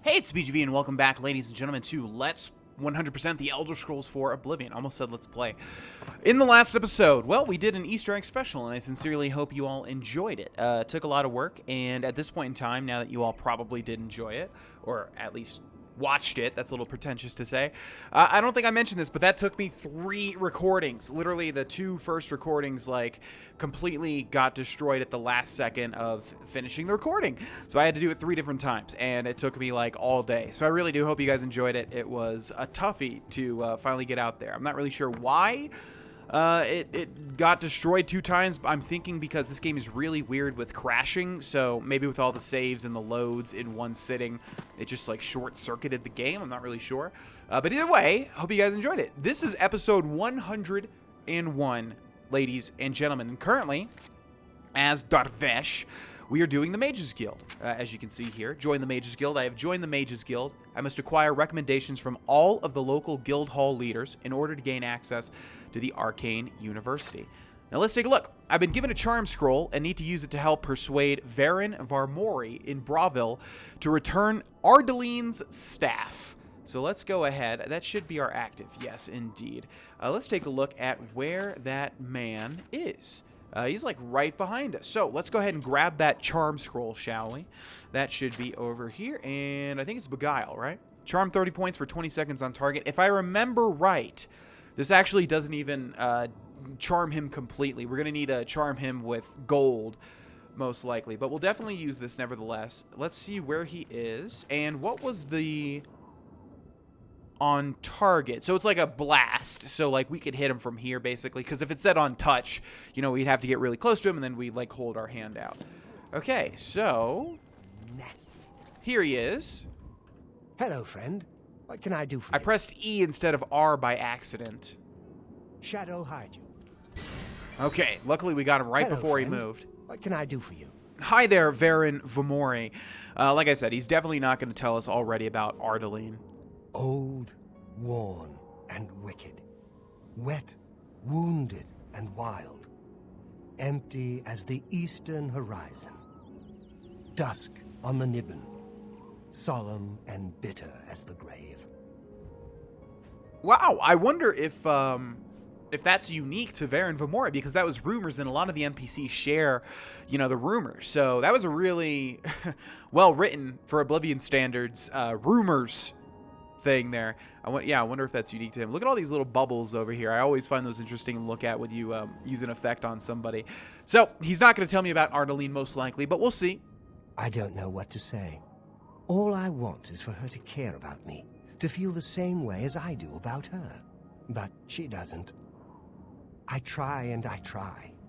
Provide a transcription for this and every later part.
Hey, it's BGB, and welcome back, ladies and gentlemen, to Let's 100% The Elder Scrolls 4 Oblivion. Almost said Let's Play. In the last episode, well, we did an Easter egg special, and I sincerely hope you all enjoyed it. It took a lot of work, and at this point in time, now that you all probably did enjoy it, or at least watched it, that's a little pretentious to say, I don't think I mentioned this, but that took me 3 recordings. Literally, the 2 first recordings, completely got destroyed at the last second of finishing the recording. So I had to do it 3 different times, and it took me, all day. So I really do hope you guys enjoyed it. It was a toughie to finally get out there. I'm not really sure why it got destroyed 2 times. I'm thinking because this game is really weird with crashing, so maybe with all the saves and the loads in one sitting, it just short-circuited the game. I'm not really sure. But either way, hope you guys enjoyed it. This is episode 101, ladies and gentlemen, and currently, as Dar'Vesh, we are doing the Mages Guild. As you can see here, join the Mages Guild. I have joined the Mages Guild. I must acquire recommendations from all of the local guild hall leaders in order to gain access to the Arcane University. Now let's take a look. I've been given a charm scroll and need to use it to help persuade VanaVitriolic in Brauville to return Ardaline's staff. So let's go ahead. That should be our active. Yes, indeed. Let's take a look at where that man is. He's right behind us. So let's go ahead and grab that charm scroll, shall we? That should be over here. And I think it's Beguile, right? Charm 30 points for 20 seconds on target. If I remember right, this actually doesn't even charm him completely. We're going to need to charm him with gold, most likely. But we'll definitely use this nevertheless. Let's see where he is. And what was the on target? So it's like a blast. So we could hit him from here, basically. Because if it said on touch, we'd have to get really close to him. And then we'd hold our hand out. Okay, so nasty. Here he is. Hello, friend. What can I do for you? I pressed E instead of R by accident. Shadow hide you. Okay, luckily we got him right Hello, before friend. he moved. What can I do for you? Hi there, VanaVitriolic. Like I said, he's definitely not going to tell us already about Ardaline. Old, worn, and wicked. Wet, wounded, and wild. Empty as the eastern horizon. Dusk on the Nibbin. Solemn and bitter as the grave. Wow, I wonder if that's unique to VanaVitriolic, because that was rumors, and a lot of the NPCs share, the rumors. So that was a really well-written, for Oblivion standards, rumors thing there. I wonder if that's unique to him. Look at all these little bubbles over here. I always find those interesting to look at when you use an effect on somebody. So he's not going to tell me about Ardaline, most likely, but we'll see. I don't know what to say. All I want is for her to care about me, to feel the same way as I do about her. But she doesn't. I try,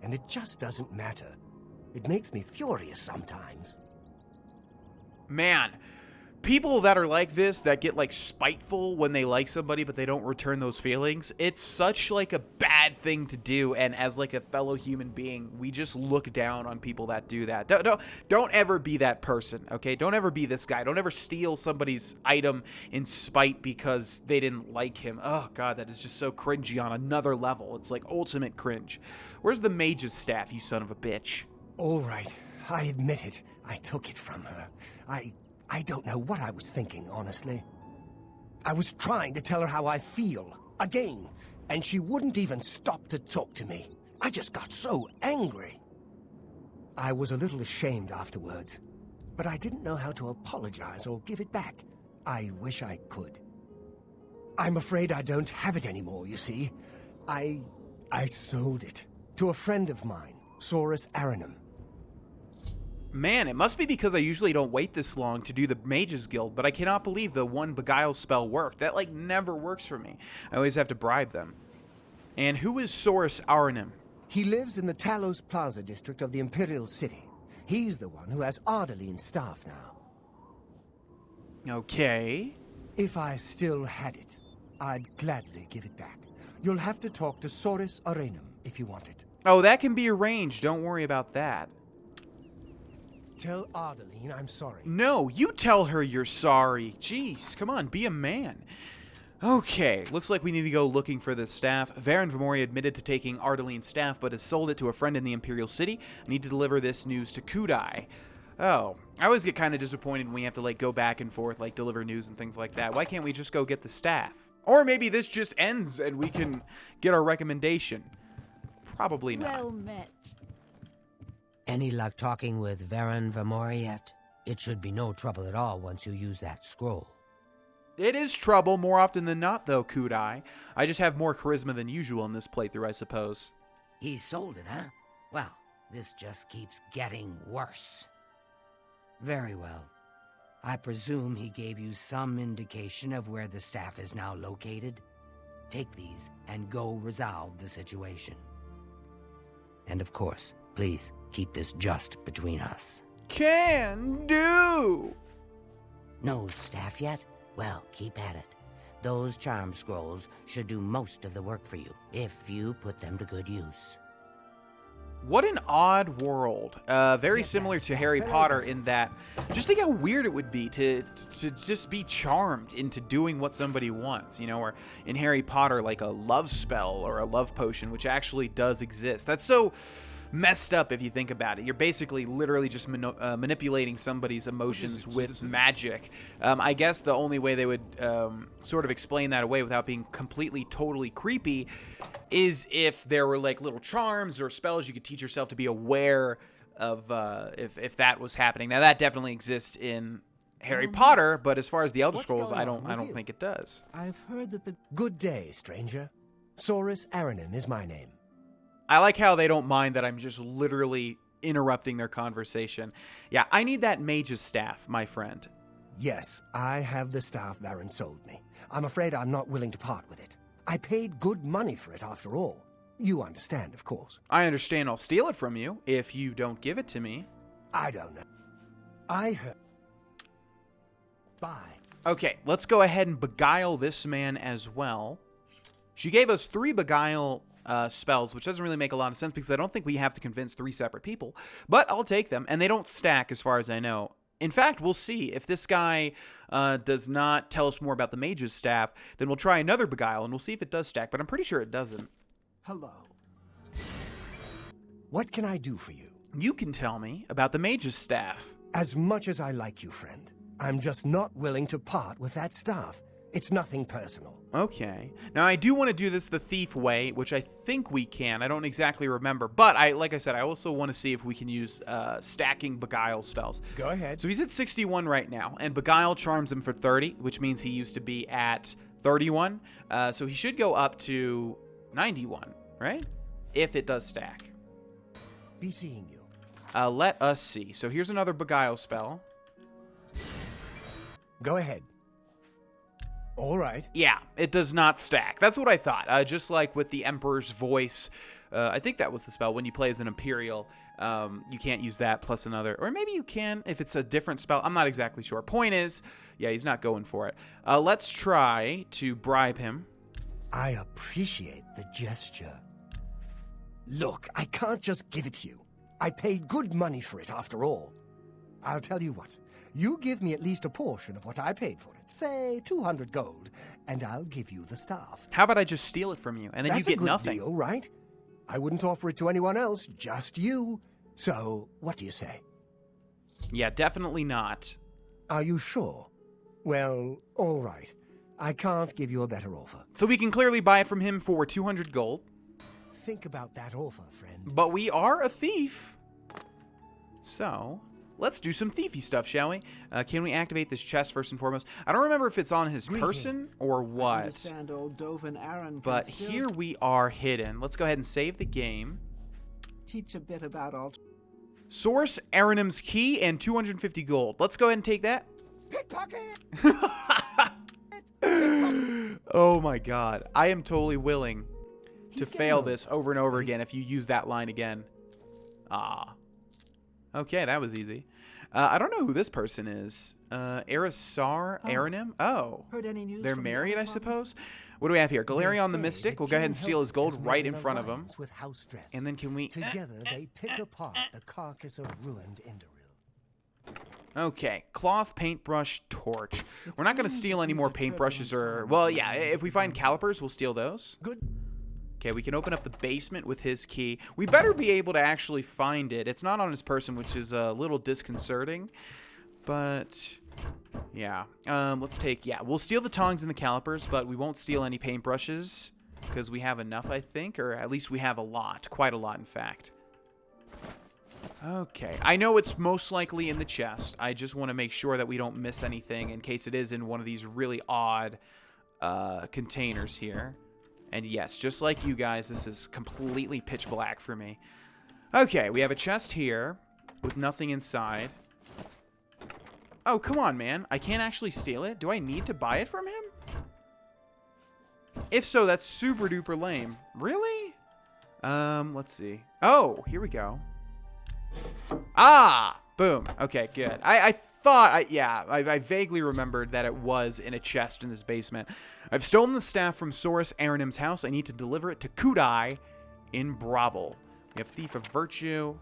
and it just doesn't matter. It makes me furious sometimes. Man, people that are like this, that get spiteful when they like somebody but they don't return those feelings, it's such a bad thing to do. And as a fellow human being, we just look down on people that do that. Don't ever be that person, okay? Don't ever be this guy. Don't ever steal somebody's item in spite because they didn't like him. Oh god, that is just so cringy on another level. It's ultimate cringe. Where's the mage's staff, you son of a bitch? All right, I admit it. I took it from her. I don't know what I was thinking, honestly. I was trying to tell her how I feel, again, and she wouldn't even stop to talk to me. I just got so angry. I was a little ashamed afterwards, but I didn't know how to apologize or give it back. I wish I could. I'm afraid I don't have it anymore, you see. I sold it to a friend of mine, Saurus Aranum. Man, it must be because I usually don't wait this long to do the Mages Guild, but I cannot believe the one Beguile spell worked. That, never works for me. I always have to bribe them. And who is Saurus Aranum? He lives in the Talos Plaza district of the Imperial City. He's the one who has Ardaline's staff now. Okay. If I still had it, I'd gladly give it back. You'll have to talk to Saurus Aranum if you want it. Oh, that can be arranged. Don't worry about that. Tell Ardaline I'm sorry. No, you tell her you're sorry. Jeez, come on, be a man. Okay, looks like we need to go looking for this staff. VanaVitriolic admitted to taking Ardaline's staff, but has sold it to a friend in the Imperial City. I need to deliver this news to Kudai. Oh, I always get kind of disappointed when we have to, like, go back and forth, like, deliver news and things like that. Why can't we just go get the staff? Or maybe this just ends and we can get our recommendation. Probably not. Well met. Any luck talking with VanaVitriolic yet? It should be no trouble at all once you use that scroll. It is trouble more often than not, though, Kudai. I just have more charisma than usual in this playthrough, I suppose. He sold it, huh? Well, this just keeps getting worse. Very well. I presume he gave you some indication of where the staff is now located? Take these and go resolve the situation. And of course, please keep this just between us. Can do! No staff yet? Well, keep at it. Those charm scrolls should do most of the work for you, if you put them to good use. What an odd world. Very similar to Harry Potter in that, just think how weird it would be to just be charmed into doing what somebody wants, you know, or in Harry Potter, like a love spell or a love potion, which actually does exist. That's so messed up if you think about it. You're basically literally just manipulating somebody's emotions with magic. I guess the only way they would sort of explain that away without being completely, totally creepy is if there were like little charms or spells you could teach yourself to be aware of if that was happening. Now that definitely exists in Harry Potter, but as far as the Elder Scrolls, I don't think it does. I've heard that the... Good day, stranger. Saurus Aranin is my name. I like how they don't mind that I'm just literally interrupting their conversation. Yeah, I need that mage's staff, my friend. Yes, I have the staff Varen sold me. I'm afraid I'm not willing to part with it. I paid good money for it after all. You understand, of course. I understand I'll steal it from you if you don't give it to me. I don't know. I heard... Bye. Okay, let's go ahead and beguile this man as well. She gave us 3 beguile spells, which doesn't really make a lot of sense because I don't think we have to convince 3 separate people, but I'll take them, and they don't stack as far as I know. In fact, we'll see. If this guy does not tell us more about the mage's staff, then we'll try another beguile, and we'll see if it does stack, but I'm pretty sure it doesn't. Hello. What can I do for you? You can tell me about the mage's staff. As much as I like you, friend, I'm just not willing to part with that staff. It's nothing personal. Okay. Now, I do want to do this the thief way, which I think we can. I don't exactly remember. But, like I said, I also want to see if we can use stacking beguile spells. Go ahead. So he's at 61 right now, and beguile charms him for 30, which means he used to be at 31. So he should go up to 91, right? If it does stack. Be seeing you. Let us see. So here's another beguile spell. Go ahead. All right. Yeah, it does not stack. That's what I thought. Just like with the Emperor's Voice, I think that was the spell. When you play as an Imperial, you can't use that plus another. Or maybe you can if it's a different spell. I'm not exactly sure. Point is, yeah, he's not going for it. Let's try to bribe him. I appreciate the gesture. Look, I can't just give it to you. I paid good money for it after all. I'll tell you what. You give me at least a portion of what I paid for it, say 200 gold, and I'll give you the staff. How about I just steal it from you, and then That's you get a good nothing? deal, right? I wouldn't offer it to anyone else, just you. So, what do you say? Yeah, definitely not. Are you sure? Well, all right. I can't give you a better offer. So we can clearly buy it from him for 200 gold. Think about that offer, friend. But we are a thief. So... let's do some thiefy stuff, shall we? Can we activate this chest first and foremost? I don't remember if it's on his person or what. But here we are hidden. Let's go ahead and save the game. Teach a bit about alt. Source Aranim's key and 250 gold. Let's go ahead and take that. Pickpocket! Oh my god. I am totally willing to fail getting this over and over again if you use that line again. Ah. Okay, that was easy. I don't know who this person is. Erisar Aranim? Oh. Heard any news They're from the married, other I provinces? suppose? What do we have here? They Galerion the say Mystic. that We'll go ahead and King steal his gold Helseth right made in front of him. alliance with house dress. And then can we... Together they pick apart the carcass of ruined Indoril. Okay, cloth, paintbrush, torch. We're not going to seems steal that any these more are paintbrushes or... turbulent well, times. yeah, if we find calipers, we'll steal those. Good. Okay, we can open up the basement with his key. We better be able to actually find it. It's not on his person, which is a little disconcerting. But, yeah. Let's take, we'll steal the tongs and the calipers, but we won't steal any paintbrushes because we have enough, I think. Or at least we have a lot. Quite a lot, in fact. Okay. I know it's most likely in the chest. I just want to make sure that we don't miss anything in case it is in one of these really odd containers here. And yes, just like you guys, this is completely pitch black for me. Okay, we have a chest here with nothing inside. Oh, come on, man. I can't actually steal it? Do I need to buy it from him? If so, that's super duper lame. Really? Let's see. Oh, here we go. Ah! Boom. Okay, good. I thought, I vaguely remembered that it was in a chest in this basement. I've stolen the staff from Saurus Aranim's house. I need to deliver it to Kudai in Bravel. We have Thief of Virtue.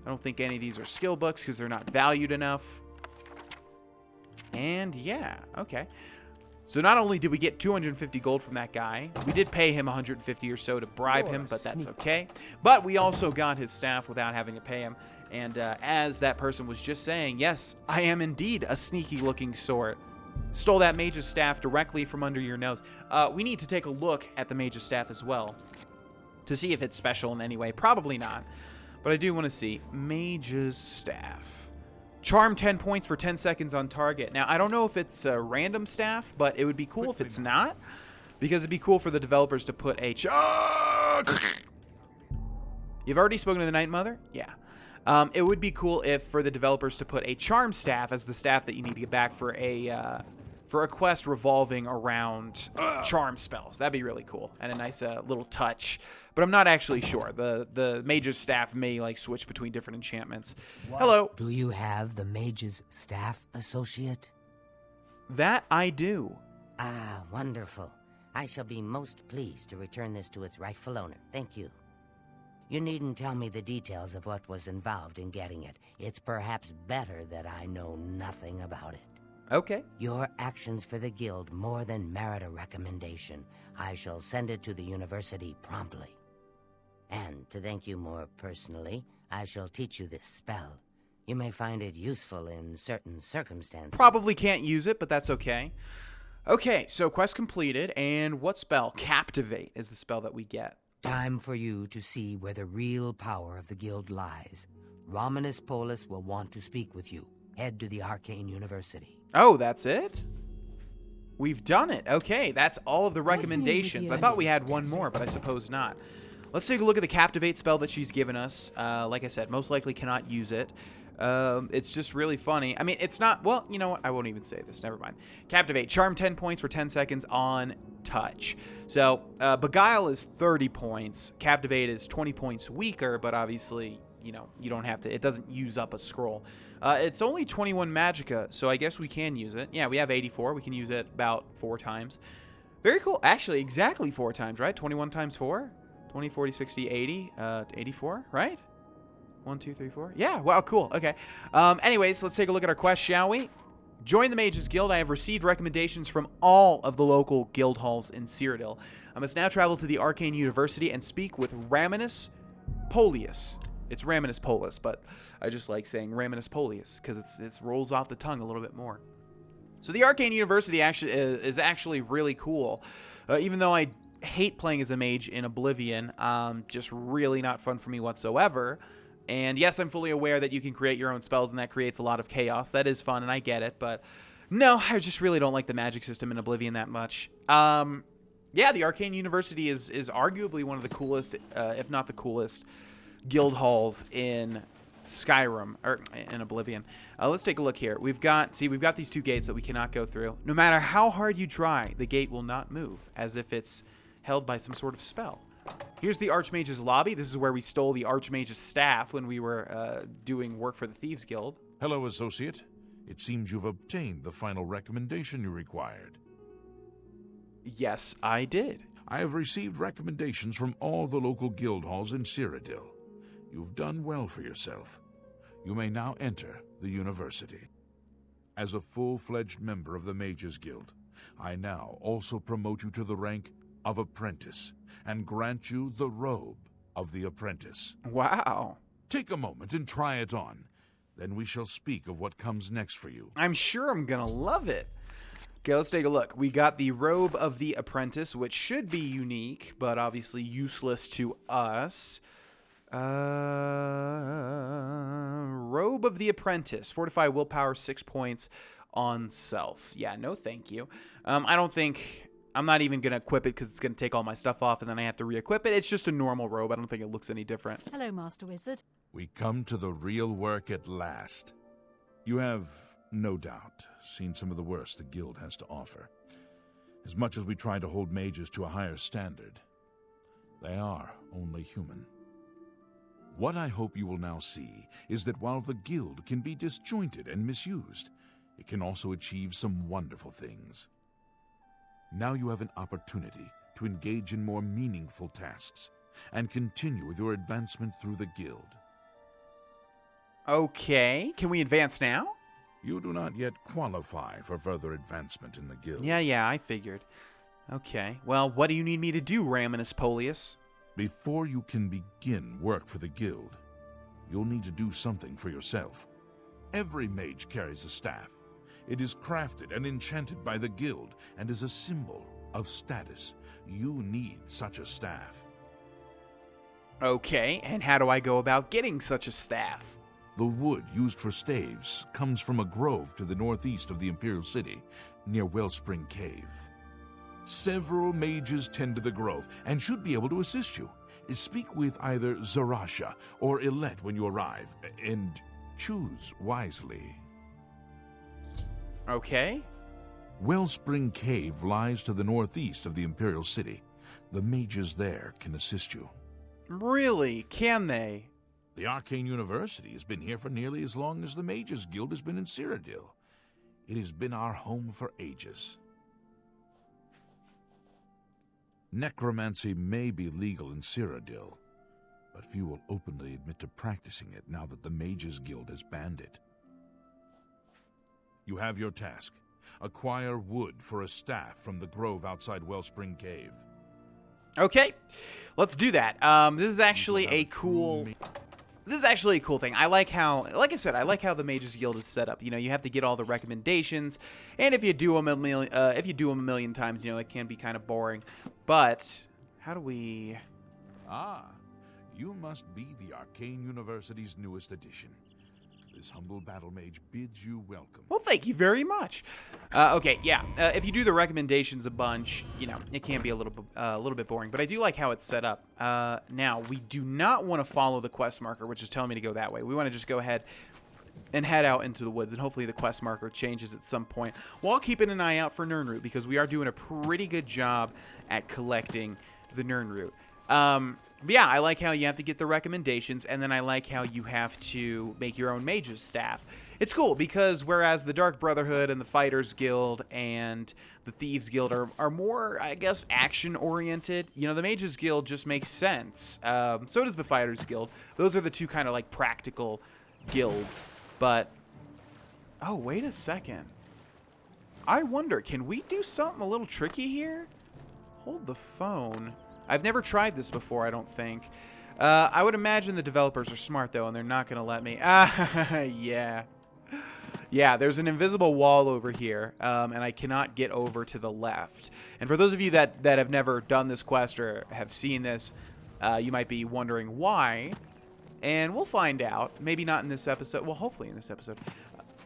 I don't think any of these are skill books because they're not valued enough. And yeah, okay. So not only did we get 250 gold from that guy, we did pay him 150 or so to bribe him, but that's okay. But we also got his staff without having to pay him. And as that person was just saying, yes, I am indeed a sneaky-looking sort. Stole that mage's staff directly from under your nose. We need to take a look at the mage's staff as well to see if it's special in any way. Probably not, but I do want to see mage's staff. Charm 10 points for 10 seconds on target. Now, I don't know if it's a random staff, but it would be cool if it's not, because it'd be cool for the developers to put a... You've already spoken to the Night Mother? Yeah. It would be cool if for the developers to put a charm staff as the staff that you need to get back for a quest revolving around charm spells. That'd be really cool and a nice little touch. But I'm not actually sure. The mage's staff may like switch between different enchantments. What? Hello. Do you have the mage's staff, associate? That I do. Ah, wonderful. I shall be most pleased to return this to its rightful owner. Thank you. You needn't tell me the details of what was involved in getting it. It's perhaps better that I know nothing about it. Okay. Your actions for the guild more than merit a recommendation. I shall send it to the university promptly. And to thank you more personally, I shall teach you this spell. You may find it useful in certain circumstances. Probably can't use it, but that's okay. Okay, so quest completed, and what spell? Captivate is the spell that we get. Time for you to see where the real power of the guild lies. Romanus Polus will want to speak with you. Head to the Arcane University. Oh, that's it? We've done it. Okay, that's all of the recommendations. I thought we had one more, but I suppose not. Let's take a look at the Captivate spell that she's given us. Like I said, most likely cannot use it. It's just really funny. I mean, it's not... Well, you know what? I won't even say this. Never mind. Captivate. Charm 10 points for 10 seconds on touch. So, Beguile is 30 points. Captivate is 20 points weaker, but obviously, you know, you don't have to... It doesn't use up a scroll. It's only 21 magicka, so I guess we can use it. Yeah, we have 84. We can use it about 4 times. Very cool. Actually, exactly 4 times, right? 21 times 4? 20, 40, 60, 80, 84, right? 1, 2, 3, 4. Yeah, wow, cool. Okay. Anyways, let's take a look at our quest, shall we? Join the Mages Guild. I have received recommendations from all of the local guild halls in Cyrodiil. I must now travel to the Arcane University and speak with Romanus Polus. It's Romanus Polus, but I just like saying Romanus Polus because it rolls off the tongue a little bit more. So the Arcane University is actually really cool. Even though I hate playing as a mage in Oblivion, just really not fun for me whatsoever. And yes, I'm fully aware that you can create your own spells and that creates a lot of chaos. That is fun and I get it, but no, I just really don't like the magic system in Oblivion that much. Yeah, the Arcane University is arguably one of the coolest, if not the coolest, guild halls in Skyrim, or in Oblivion. Let's take a look here. We've got these 2 gates that we cannot go through. No matter how hard you try, the gate will not move, as if it's held by some sort of spell. Here's the Archmage's lobby. This is where we stole the Archmage's staff when we were doing work for the Thieves Guild. Hello, Associate. It seems you've obtained the final recommendation you required. Yes, I did. I have received recommendations from all the local guild halls in Cyrodiil. You've done well for yourself. You may now enter the university. As a full-fledged member of the Mages Guild, I now also promote you to the rank of Apprentice and grant you the robe of the Apprentice. Wow. Take a moment and try it on. Then we shall speak of what comes next for you. I'm sure I'm gonna love it. Okay, let's take a look. We got the Robe of the Apprentice, which should be unique, but obviously useless to us. Robe of the Apprentice. Fortify willpower 6 points on self. Yeah, no thank you. I don't think... I'm not even going to equip it because it's going to take all my stuff off and then I have to re-equip it. It's just a normal robe. I don't think it looks any different. Hello, Master Wizard. We come to the real work at last. You have, no doubt, seen some of the worst the guild has to offer. As much as we try to hold mages to a higher standard, they are only human. What I hope you will now see is that while the guild can be disjointed and misused, it can also achieve some wonderful things. Now you have an opportunity to engage in more meaningful tasks and continue with your advancement through the guild. Okay, can we advance now? You do not yet qualify for further advancement in the guild. Yeah, I figured. Okay, well, what do you need me to do, Raminus Polius? Before you can begin work for the guild, you'll need to do something for yourself. Every mage carries a staff. It is crafted and enchanted by the guild and is a symbol of status. You need such a staff. Okay, and how do I go about getting such a staff? The wood used for staves comes from a grove to the northeast of the Imperial City, near Wellspring Cave. Several mages tend to the grove and should be able to assist you. Speak with either Zarasha or Ilette when you arrive, and choose wisely. Okay. Wellspring Cave lies to the northeast of the Imperial City. The mages there can assist you. Really? Can they? The Arcane University has been here for nearly as long as the Mages Guild has been in Cyrodiil. It has been our home for ages. Necromancy may be legal in Cyrodiil, but few will openly admit to practicing it now that the Mages Guild has banned it. You have your task. Acquire wood for a staff from the grove outside Wellspring Cave. Okay, let's do that. This is actually a cool thing. I like how, like I said, I like how the Mages Guild is set up. You know, you have to get all the recommendations, and if you do them a million times, you know, it can be kind of boring. But how do we? You must be the Arcane University's newest addition. This humble battle mage bids you welcome. Well, thank you very much. Okay, yeah. If you do the recommendations a bunch, you know, it can be a little bit boring. But I do like how it's set up. Now, we do not want to follow the quest marker, which is telling me to go that way. We want to just go ahead and head out into the woods, and hopefully the quest marker changes at some point. While keeping an eye out for Nirnroot, because we are doing a pretty good job at collecting the Nirnroot. But yeah, I like how you have to get the recommendations, and then I like how you have to make your own mage's staff. It's cool, because whereas the Dark Brotherhood and the Fighters Guild and the Thieves Guild are more, I guess, action-oriented, you know, the Mages Guild just makes sense. So does the Fighters Guild. Those are the two kind of, like, practical guilds. But, oh, wait a second. I wonder, can we do something a little tricky here? Hold the phone. I've never tried this before, I don't think. I would imagine the developers are smart, though, and they're not going to let me. Yeah. Yeah, there's an invisible wall over here, and I cannot get over to the left. And for those of you that have never done this quest or have seen this, you might be wondering why. And we'll find out. Maybe not in this episode. Well, hopefully in this episode.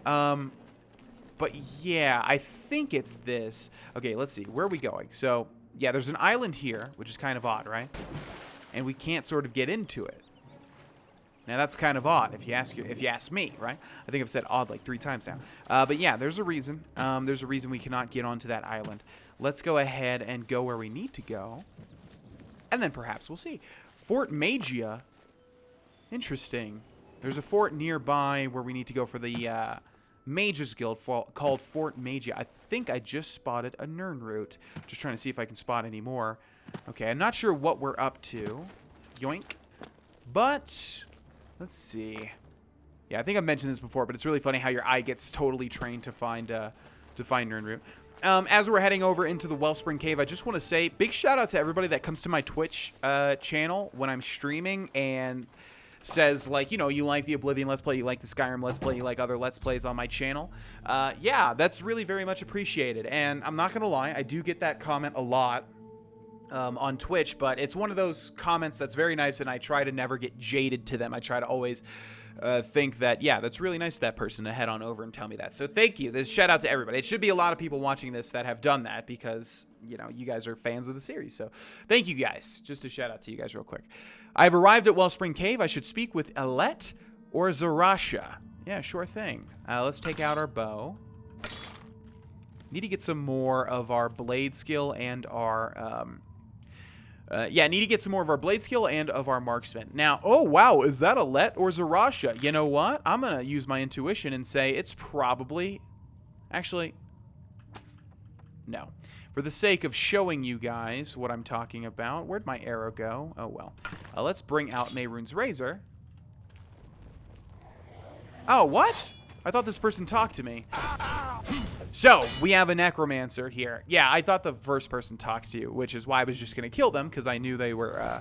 But yeah, I think it's this. Okay, let's see. Where are we going? So, yeah, there's an island here, which is kind of odd, right? And we can't sort of get into it. Now, that's kind of odd if you ask me, right? I think I've said odd like 3 times now. But yeah, there's a reason. There's a reason we cannot get onto that island. Let's go ahead and go where we need to go. And then perhaps we'll see. Fort Magia. Interesting. There's a fort nearby where we need to go for the Mages Guild called Fort Magia. I think I just spotted a Nirnroot. Just trying to see if I can spot any more. Okay, I'm not sure what we're up to. Yoink. But let's see. Yeah, I think I've mentioned this before, but it's really funny how your eye gets totally trained to find Nirnroot. As we're heading over into the Wellspring Cave, I just want to say big shout out to everybody that comes to my Twitch channel when I'm streaming and says, like, you know, you like the Oblivion Let's Play, you like the Skyrim Let's Play, you like other Let's Plays on my channel. Yeah, that's really very much appreciated. And I'm not going to lie, I do get that comment a lot on Twitch, but it's one of those comments that's very nice, and I try to never get jaded to them. I try to always think that, yeah, that's really nice of that person to head on over and tell me that. So thank you. This shout out to everybody. It should be a lot of people watching this that have done that because, you know, you guys are fans of the series. So thank you guys. Just a shout out to you guys real quick. I've arrived at Wellspring Cave. I should speak with Alette or Zarasha. Yeah, sure thing. Let's take out our bow. Need to get some more of our blade skill and our need to get some more of our blade skill and of our marksman. Now, oh, wow, is that Alette or Zarasha? You know what? I'm going to use my intuition and say it's probably... Actually, no. For the sake of showing you guys what I'm talking about, where'd my arrow go? Oh, well. Let's bring out Mehrunes' razor. Oh, what? I thought this person talked to me. So, we have a necromancer here. Yeah, I thought the first person talks to you, which is why I was just going to kill them, because I knew they were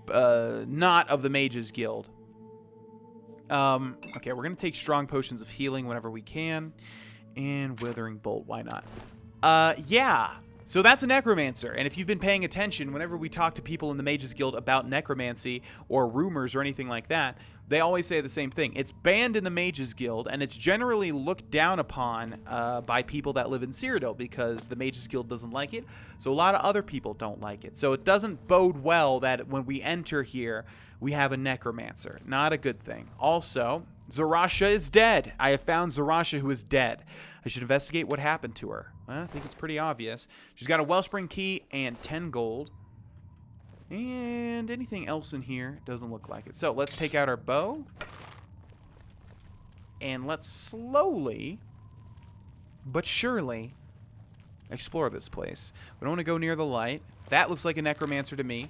not of the Mages Guild. Okay, we're going to take strong potions of healing whenever we can. And Withering Bolt, why not? Yeah. So that's a necromancer, and if you've been paying attention, whenever we talk to people in the Mages Guild about necromancy or rumors or anything like that, they always say the same thing. It's banned in the Mages Guild, and it's generally looked down upon by people that live in Cyrodiil because the Mages Guild doesn't like it, so a lot of other people don't like it. So it doesn't bode well that when we enter here, we have a necromancer. Not a good thing. Also, Zarasha is dead. I have found Zarasha, who is dead. I should investigate what happened to her. Well, I think it's pretty obvious. She's got a Wellspring key and 10 gold. And anything else in here doesn't look like it. So let's take out our bow. And let's slowly, but surely, explore this place. We don't want to go near the light. That looks like a necromancer to me.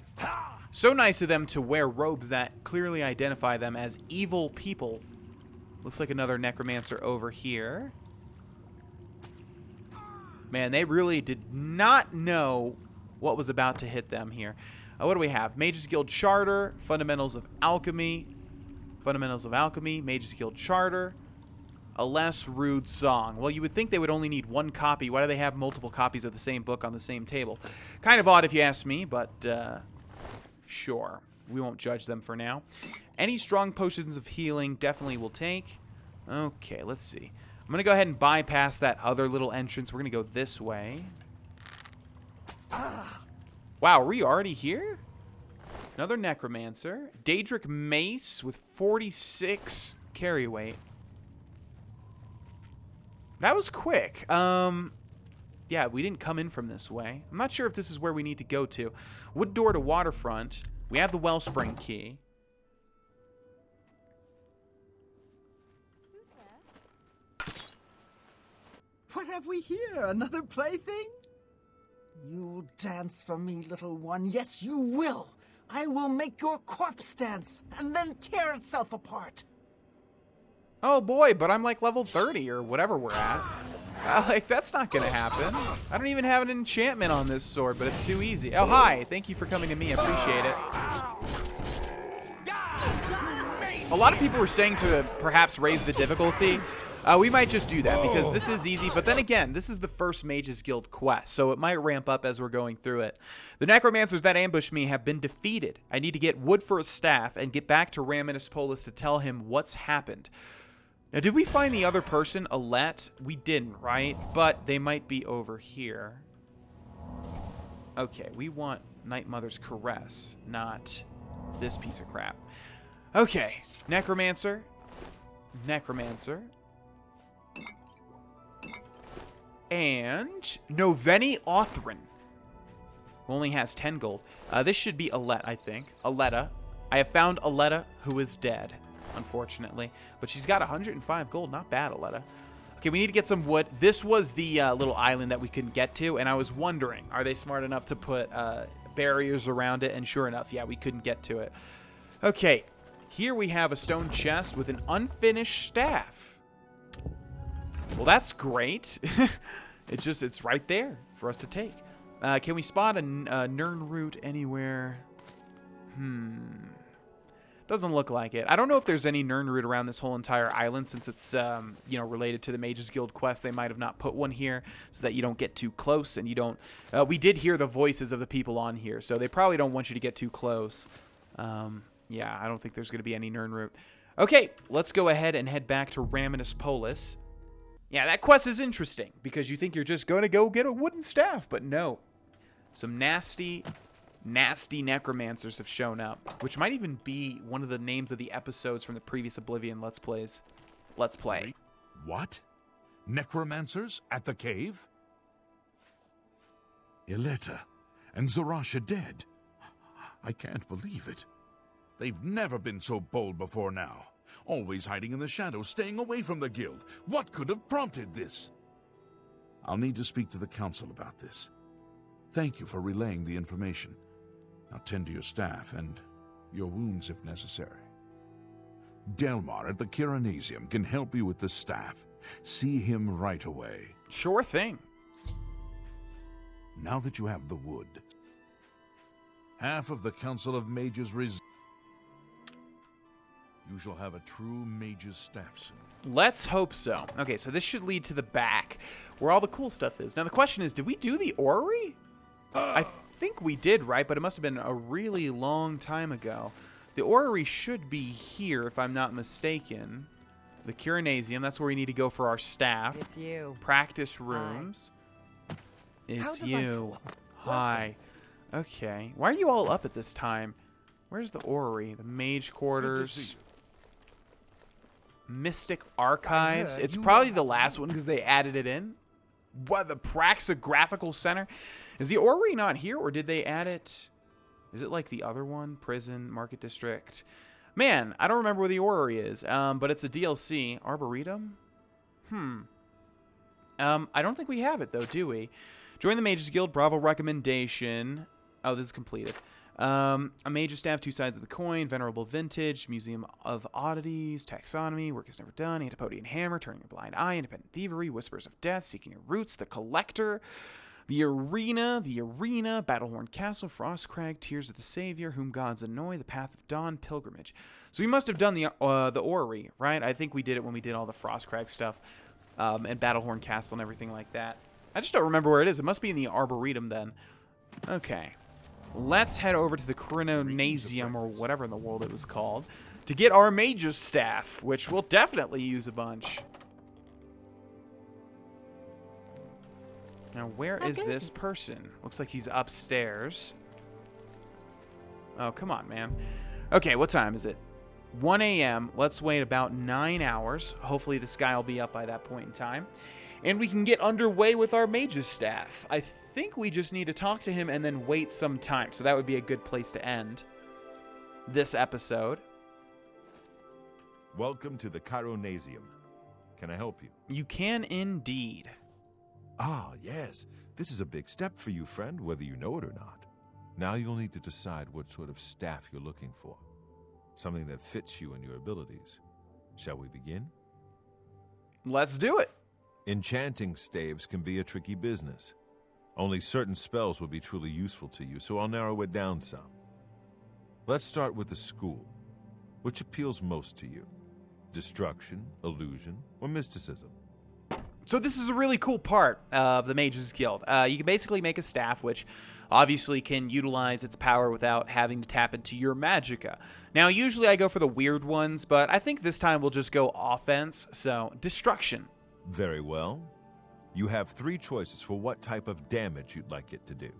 So nice of them to wear robes that clearly identify them as evil people. Looks like another necromancer over here. Man, they really did not know what was about to hit them here. What do we have? Mages Guild Charter, Fundamentals of Alchemy, Mages Guild Charter, a less rude song. Well, you would think they would only need one copy. Why do they have multiple copies of the same book on the same table? Kind of odd if you ask me, but sure. We won't judge them for now. Any strong potions of healing definitely will take. Okay, let's see. I'm going to go ahead and bypass that other little entrance. We're going to go this way. Wow, are we already here? Another necromancer. Daedric mace with 46 carry weight. That was quick. Yeah, we didn't come in from this way. I'm not sure if this is where we need to go to. Wood door to waterfront. We have the Wellspring key. What have we here? Another plaything? You'll dance for me, little one. Yes, you will. I will make your corpse dance and then tear itself apart. Oh boy, but I'm like level 30 or whatever we're at. Like, that's not gonna happen. I don't even have an enchantment on this sword, but it's too easy. Oh, hi. Thank you for coming to me. I appreciate it. A lot of people were saying to perhaps raise the difficulty. We might just do that because this is easy. But then again, this is the first Mages Guild quest, so it might ramp up as we're going through it. The necromancers that ambushed me have been defeated. I need to get wood for a staff and get back to Raminus Polis to tell him what's happened. Now, did we find the other person, Alette? We didn't, right? But they might be over here. Okay, we want Night Mother's Caress, not this piece of crap. Okay, Necromancer. Necromancer. And Noveni Othrin. Who only has 10 gold. This should be Alette, I think. Aletta. I have found Aletta, who is dead, unfortunately. But she's got 105 gold. Not bad, Aletta. Okay, we need to get some wood. This was the little island that we couldn't get to, and I was wondering, are they smart enough to put barriers around it? And sure enough, yeah, we couldn't get to it. Okay, here we have a stone chest with an unfinished staff. Well, that's great. It's right there for us to take. Can we spot a Nern root anywhere? Doesn't look like it. I don't know if there's any Nern root around this whole entire island, since it's related to the Mages Guild quest. They might have not put one here so that you don't get too close, and you don't. We did hear the voices of the people on here, so they probably don't want you to get too close. Yeah, I don't think there's going to be any Nern root. Okay, let's go ahead and head back to Raminus Polis. Yeah, that quest is interesting because you think you're just going to go get a wooden staff, but no. Some nasty necromancers have shown up, which might even be one of the names of the episodes from the previous Oblivion Let's Plays. Let's play. What? Necromancers at the cave? Ileta and Zarasha dead. I can't believe it. They've never been so bold before now. Always hiding in the shadows, staying away from the guild. What could have prompted this? I'll need to speak to the council about this. Thank you for relaying the information. Now tend to your staff and your wounds if necessary. Delmar at the Kiranasium can help you with the staff. See him right away. Sure thing. Now that you have the wood, half of the Council of Mages you shall have a true mage's staff soon. Let's hope so. Okay, so this should lead to the back, where all the cool stuff is. Now the question is, did we do the orrery? I think we did, right? But it must have been a really long time ago. The orrery should be here, if I'm not mistaken. The Kiranasium, that's where we need to go for our staff. It's you. Practice rooms. It's you. Hi. Okay. Why are you all up at this time? Where's the orrery? The mage quarters. Mystic Archives. It's probably the last one because they added it in. What, the Praxographical Center? Is the orrery not here, or did they add it? Is it like the other one? Prison, Market District. Man, I don't remember where the orrery is, but it's a DLC. Arboretum? I don't think we have it, though, do we? Join the Mages Guild. Bravo recommendation. Oh, this is completed. A Mage's Staff, Two Sides of the Coin, Venerable Vintage, Museum of Oddities, Taxonomy, Work is Never Done, Antipodian Hammer, Turning Your Blind Eye, Independent Thievery, Whispers of Death, Seeking Your Roots, The Collector, The Arena, Battlehorn Castle, Frostcrag, Tears of the Savior, Whom Gods Annoy, The Path of Dawn, Pilgrimage. So we must have done the orrery, right? I think we did it when we did all the Frostcrag stuff, and Battlehorn Castle and everything like that. I just don't remember where it is. It must be in the Arboretum then. Okay. Let's head over to the Kiranasium, or whatever in the world it was called, to get our Mage's Staff, which we'll definitely use a bunch. Now, where is this person? Looks like he's upstairs. Oh, come on, man. Okay, what time is it? 1 a.m. Let's wait about 9 hours. Hopefully this guy will be up by that point in time. And we can get underway with our Mage's Staff. I think we just need to talk to him and then wait some time. So that would be a good place to end this episode. Welcome to the Kiranasium. Can I help you? You can indeed. Ah, yes. This is a big step for you, friend, whether you know it or not. Now you'll need to decide what sort of staff you're looking for. Something that fits you and your abilities. Shall we begin? Let's do it. Enchanting staves can be a tricky business. Only certain spells will be truly useful to you, so I'll narrow it down some. Let's start with the school. Which appeals most to you? Destruction, illusion, or mysticism? So this is a really cool part of the Mages Guild. You can basically make a staff which obviously can utilize its power without having to tap into your magicka. Now, usually I go for the weird ones, but I think this time we'll just go offense, so destruction. Very well. You have 3 choices for what type of damage you'd like it to do.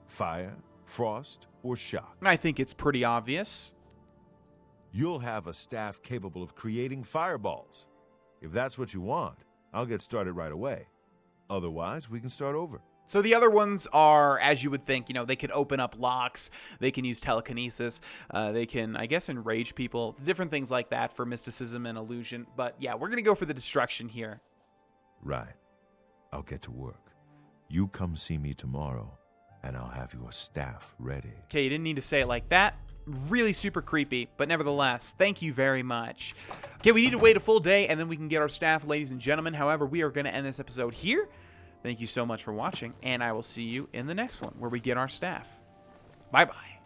Fire, frost, or shock. I think it's pretty obvious. You'll have a staff capable of creating fireballs. If that's what you want, I'll get started right away. Otherwise, we can start over. So the other ones are, as you would think, they could open up locks, they can use telekinesis, they can, I guess, enrage people, different things like that for mysticism and illusion. But yeah, we're going to go for the destruction here. Right. I'll get to work. You come see me tomorrow, and I'll have your staff ready. Okay, you didn't need to say it like that. Really super creepy, but nevertheless, thank you very much. Okay, we need to wait a full day, and then we can get our staff, ladies and gentlemen. However, we are going to end this episode here. Thank you so much for watching, and I will see you in the next one where we get our staff. Bye-bye.